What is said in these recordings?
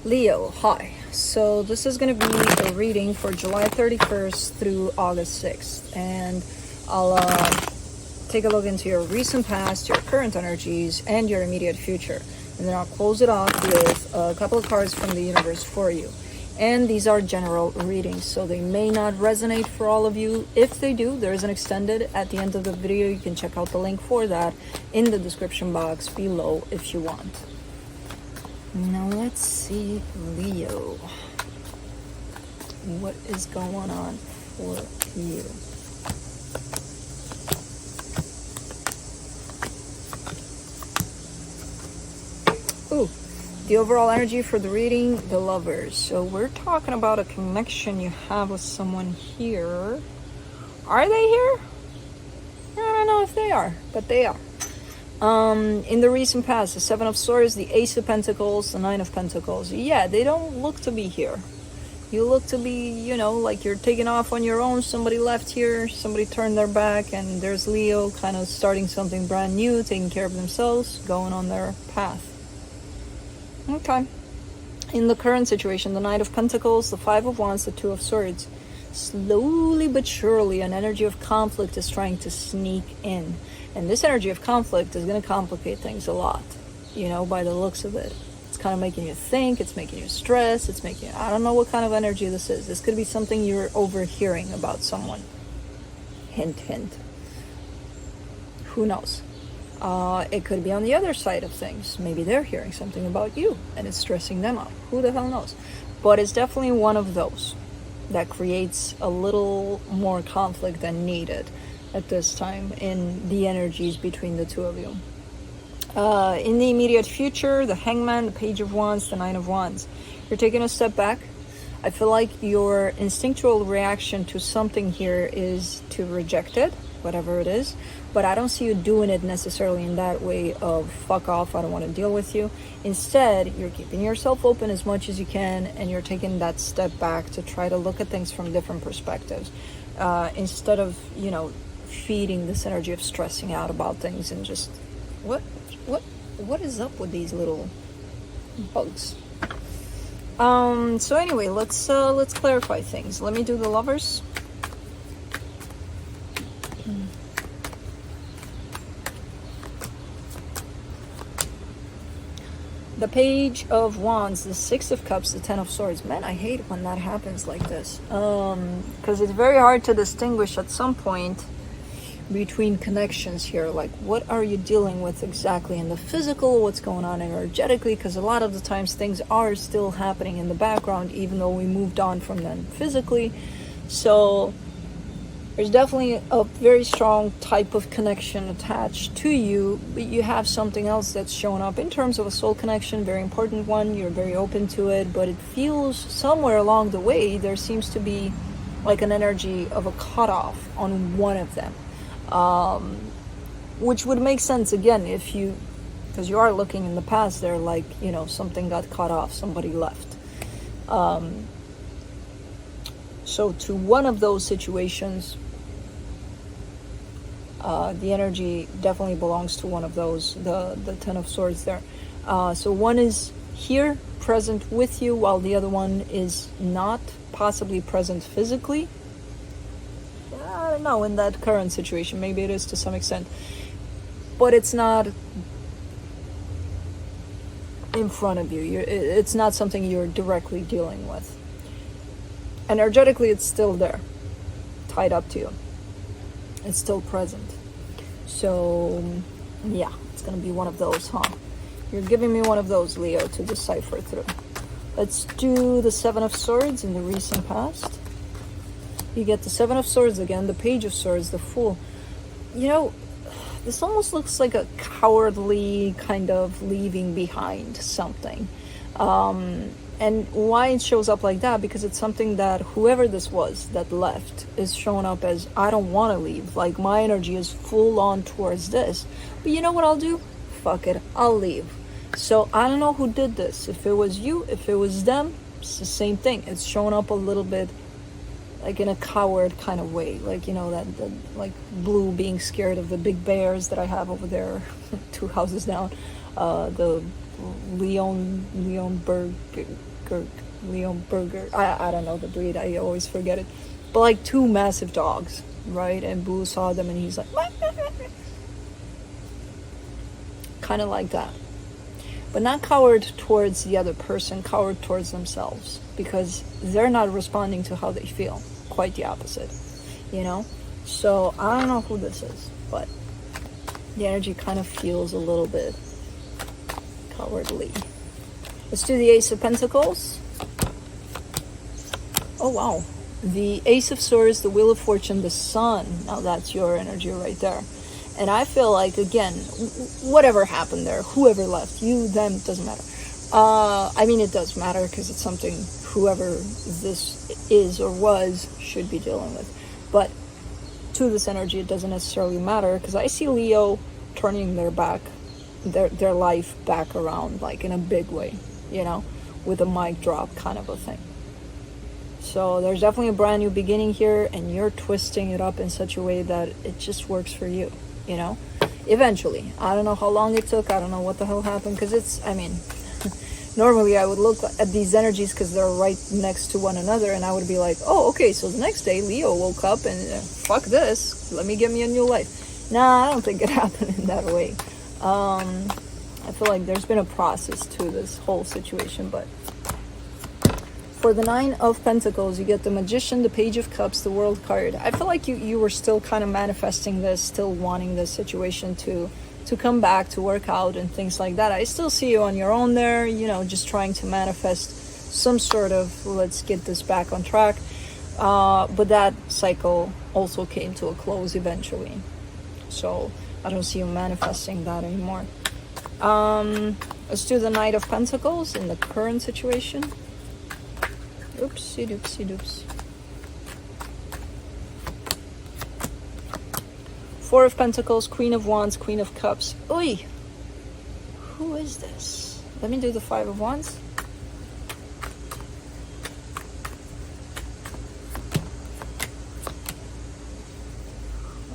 Leo, hi. So this is going to be a reading for July 31st through August 6th. And I'll take a look into your recent past, your current energies, and your immediate future. And then I'll close it off with a couple of cards from the universe for you. And these are general readings, so they may not resonate for all of you. If they do, there is an extended at the end of the video. You can check out the link for that in the description box below if you want. Now let's see, Leo. What is going on for you? Ooh, the overall energy for the reading, the Lovers. So we're talking about a connection you have with someone here. Are they here? I don't know if they are, but they are. In the recent past, the Seven of Swords, the Ace of Pentacles, the Nine of Pentacles. Yeah, they don't look to be here. You look to be, you know, like you're taking off on your own. Somebody left here, somebody turned their back, and there's Leo kind of starting something brand new, taking care of themselves, going on their path. Okay. In the current situation, the Knight of Pentacles, the Five of Wands, the Two of Swords. Slowly but surely, an energy of conflict is trying to sneak in. And this energy of conflict is going to complicate things a lot, you know, by the looks of it. It's kind of making you think, it's making you stress, it's making you, I don't know what kind of energy this is. This could be something you're overhearing about someone. Hint, hint. Who knows? It could be on the other side of things. Maybe they're hearing something about you and it's stressing them out. Who the hell knows? But it's definitely one of those that creates a little more conflict than needed at this time in the energies between the two of you. In the immediate future, the Hangman, the Page of Wands, the Nine of Wands. You're taking a step back. I feel like your instinctual reaction to something here is to reject it, whatever it is. But I don't see you doing it necessarily in that way of fuck off, I don't want to deal with you. Instead, you're keeping yourself open as much as you can, and you're taking that step back to try to look at things from different perspectives. Instead of, you know, feeding this energy of stressing out about things and just what is up with these little bugs. So anyway, let's clarify things. Let me do the Lovers. The Page of Wands, the Six of Cups, the Ten of Swords. Man, I hate when that happens like this, because it's very hard to distinguish at some point between connections here. Like, what are you dealing with exactly in the physical? What's going on energetically? Because a lot of the times things are still happening in the background, even though we moved on from them physically. So there's definitely a very strong type of connection attached to you, but you have something else that's showing up in terms of a soul connection, very important one. You're very open to it, but it feels somewhere along the way there seems to be like an energy of a cutoff on one of them. Which would make sense again if you, because you are looking in the past there, like, you know, something got cut off, somebody left. So to one of those situations, the energy definitely belongs to one of those, the Ten of Swords there. So one is here, present with you, while the other one is not, possibly present physically. I don't know, in that current situation, maybe it is to some extent, but it's not in front of you. It's not something you're directly dealing with. Energetically, it's still there, tied up to you. It's still present. So, yeah, it's gonna be one of those, huh? You're giving me one of those, Leo, to decipher through. Let's do the Seven of Swords in the recent past. You get the Seven of Swords again, the Page of Swords, the Fool. You know, this almost looks like a cowardly kind of leaving behind something. And why it shows up like that? Because it's something that whoever this was that left is showing up as, I don't want to leave. Like, my energy is full on towards this. But you know what I'll do? Fuck it, I'll leave. So I don't know who did this. If it was you, if it was them, it's the same thing. It's showing up a little bit like in a coward kind of way, like, you know, that like Blue being scared of the big bears that I have over there 2 houses down, the Leonberg Leon Burger. I don't know the breed. I always forget it. But like two massive dogs, right? And Boo saw them and he's like, kind of like that. But not coward towards the other person, coward towards themselves, because they're not responding to how they feel. Quite the opposite, you know? So I don't know who this is, but the energy kind of feels a little bit cowardly. Let's do the Ace of Pentacles. Oh, wow. The Ace of Swords, the Wheel of Fortune, the Sun. Now that's your energy right there. And I feel like, again, whatever happened there, whoever left, you, them, doesn't matter. I mean, it does matter because it's something whoever this is or was should be dealing with. But to this energy, it doesn't necessarily matter because I see Leo turning their back, their life back around, like in a big way, you know, with a mic drop kind of a thing. So there's definitely a brand new beginning here, and you're twisting it up in such a way that it just works for you, you know, eventually. I don't know how long it took. I don't know what the hell happened, because it's, I mean, normally I would look at these energies because they're right next to one another, and I would be like, oh, okay, so the next day Leo woke up and fuck this, let me get me a new life. Nah, I don't think it happened in that way. I feel like there's been a process to this whole situation. But for the Nine of Pentacles, you get the Magician, the Page of Cups, the World card. I feel like you were still kind of manifesting this, still wanting this situation to come back, to work out and things like that. I still see you on your own there, you know, just trying to manifest some sort of, let's get this back on track. But that cycle also came to a close eventually. So I don't see you manifesting that anymore. Let's do the Knight of Pentacles in the current situation. Oopsie doopsie doops. Four of Pentacles, Queen of Wands, Queen of Cups. Oi! Who is this? Let me do the Five of Wands.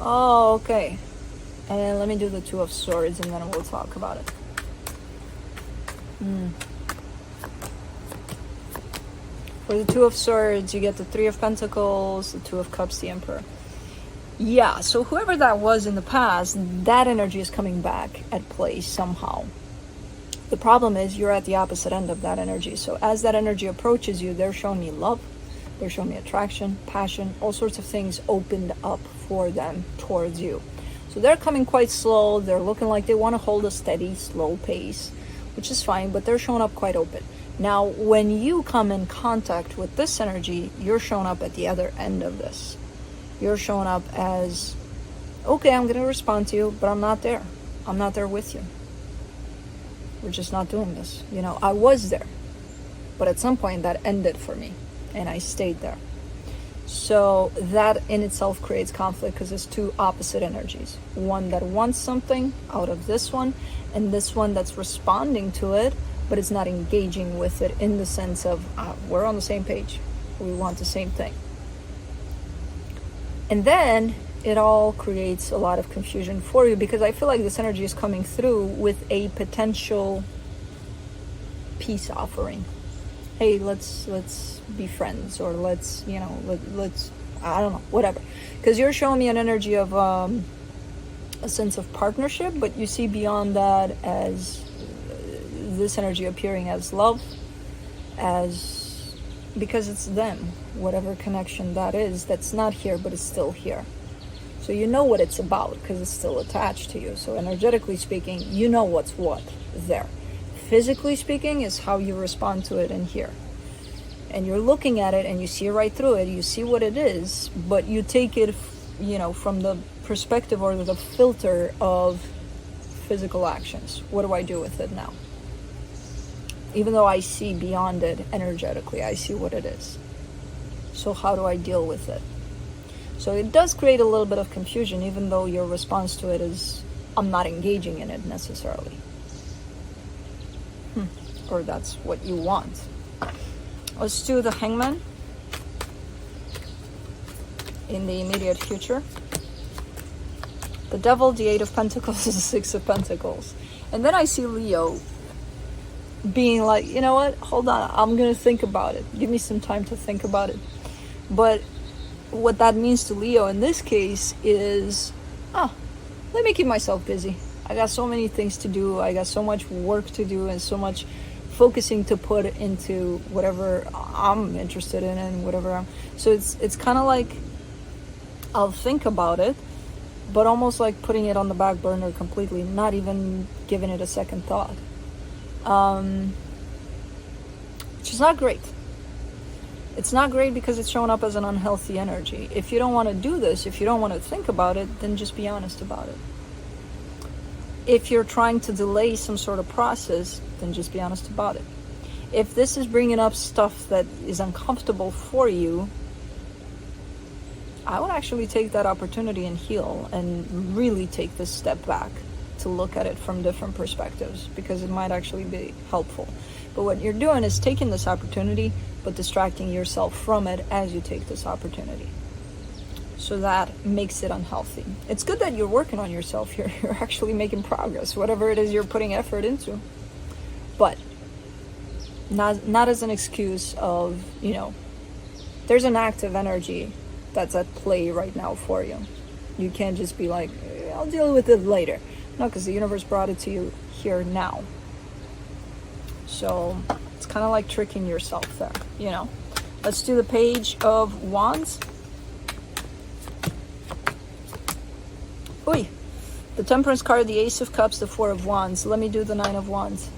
Oh, okay. And let me do the Two of Swords and then we'll talk about it. For the Two of Swords, you get the Three of Pentacles, the Two of Cups, the Emperor. Yeah, so whoever that was in the past, that energy is coming back at play somehow. The problem is you're at the opposite end of that energy. So as that energy approaches you, they're showing me love, they're showing me attraction, passion, all sorts of things opened up for them towards you. So they're coming quite slow. They're looking like they want to hold a steady, slow pace, which is fine, but they're showing up quite open. Now, when you come in contact with this energy, you're showing up at the other end of this. You're showing up as, okay, I'm going to respond to you, but I'm not there. I'm not there with you. We're just not doing this. You know, I was there, but at some point that ended for me, and I stayed there. So that in itself creates conflict because it's two opposite energies. One that wants something out of this one, and this one that's responding to it, but it's not engaging with it in the sense of, we're on the same page. We want the same thing. And then it all creates a lot of confusion for you because I feel like this energy is coming through with a potential peace offering. Hey, let's be friends, or let's, you know, let's, I don't know, whatever. Because you're showing me an energy of a sense of partnership, but you see beyond that as this energy appearing as love, as, because it's them, whatever connection that is, that's not here, but it's still here. So you know what it's about because it's still attached to you. So energetically speaking, you know what's what there. Physically speaking is how you respond to it in here. And you're looking at it and you see right through it, you see what it is, but you take it, you know, from the perspective or the filter of physical actions. What do I do with it now? Even though I see beyond it energetically, I see what it is. So how do I deal with it? So it does create a little bit of confusion, even though your response to it is, I'm not engaging in it necessarily. Or that's what you want. Let's do the Hangman in the immediate future. The Devil, the Eight of Pentacles, the Six of Pentacles. And then I see Leo being like, you know what, hold on, I'm gonna think about it, give me some time to think about it. But what that means to Leo in this case is, oh, let me keep myself busy. I got so many things to do, I got so much work to do, and so much focusing to put into whatever I'm interested in, and whatever so it's kind of like, I'll think about it, but almost like putting it on the back burner completely, not even giving it a second thought. Which is not great. It's not great because it's showing up as an unhealthy energy. If you don't want to do this, if you don't want to think about it, then just be honest about it. If you're trying to delay some sort of process, then just be honest about it. If this is bringing up stuff that is uncomfortable for you, I would actually take that opportunity and heal, and really take this step back to look at it from different perspectives, because it might actually be helpful. But what you're doing is taking this opportunity, but distracting yourself from it as you take this opportunity. So that makes it unhealthy. It's good that you're working on yourself. You're actually making progress, whatever it is you're putting effort into. But not as an excuse of, there's an active energy that's at play right now for you. You can't just be like, I'll deal with it later. No, because the universe brought it to you here now. So it's kind of like tricking yourself there, Let's do the Page of Wands. Oy, the Temperance card, the Ace of Cups, the Four of Wands. Let me do the Nine of Wands.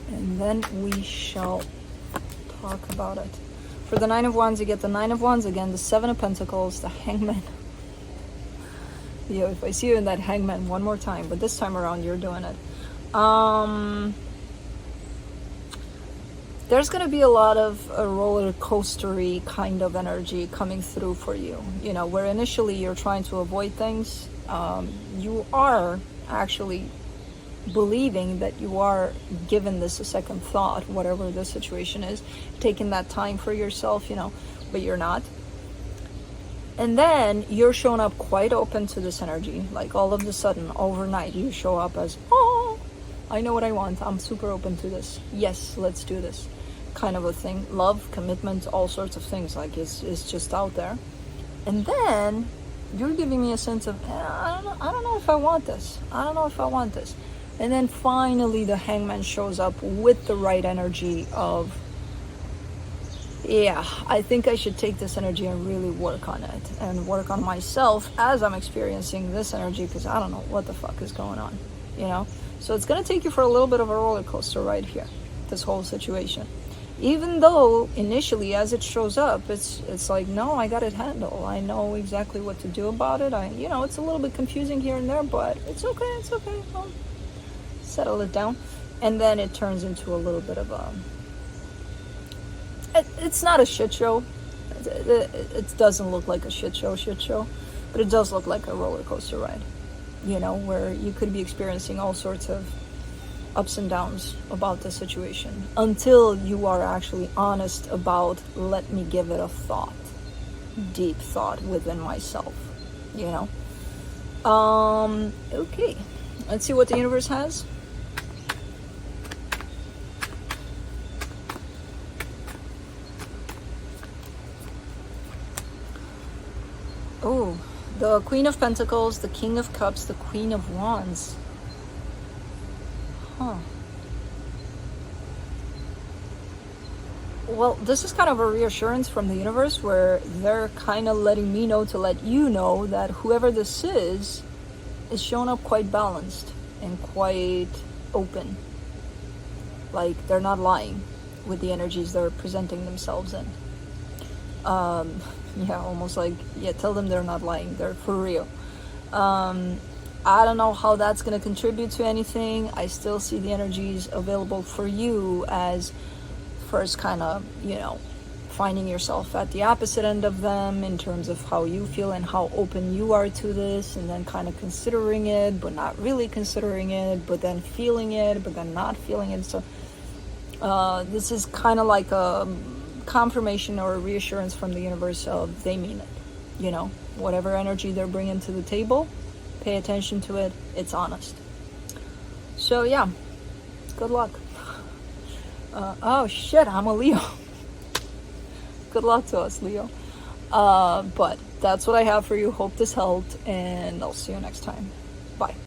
And then we shall talk about it. For the Nine of Wands, you get the Nine of Wands again, the Seven of Pentacles, the Hangman. If I see you in that Hangman one more time, but this time around you're doing it. There's going to be a lot of a roller coastery kind of energy coming through for you. Where initially you're trying to avoid things, you are actually believing that you are giving this a second thought, whatever the situation is, taking that time for yourself, but you're not. And then you're showing up quite open to this energy, like all of a sudden, overnight, you show up as, oh, I know what I want, I'm super open to this, yes, let's do this, kind of a thing. Love, commitment, all sorts of things, like it's just out there. And then you're giving me a sense of, I don't know if I want this, and then finally the Hangman shows up with the right energy of, yeah, I think I should take this energy and really work on it, and work on myself as I'm experiencing this energy, because I don't know what the fuck is going on, So it's going to take you for a little bit of a roller coaster right here, this whole situation. Even though initially as it shows up, it's like, no, I got it handled. I know exactly what to do about it. It's a little bit confusing here and there, but it's okay. I'll settle it down. And then it turns into a little bit of a... It's not a shit show. It doesn't look like a shit show, but it does look like a roller coaster ride, where you could be experiencing all sorts of ups and downs about the situation until you are actually honest about, let me give it a thought, deep thought within myself, Okay, let's see what the universe has. Oh, the Queen of Pentacles, the King of Cups, the Queen of Wands. Well, this is kind of a reassurance from the universe, where they're kind of letting me know to let you know that whoever this is showing up quite balanced and quite open. Like, they're not lying with the energies they're presenting themselves in. Yeah, almost like, tell them they're not lying, they're for real. I don't know how that's going to contribute to anything. I still see the energies available for you as first kind of, finding yourself at the opposite end of them in terms of how you feel and how open you are to this, and then kind of considering it, but not really considering it, but then feeling it, but then not feeling it. So this is kind of like a confirmation or a reassurance from the universe of they mean it. Whatever energy they're bringing to the table, pay attention to it, it's honest. So yeah, good luck. Oh shit, I'm a Leo. Good luck to us, Leo. But that's what I have for you. Hope this helped, and I'll see you next time. Bye.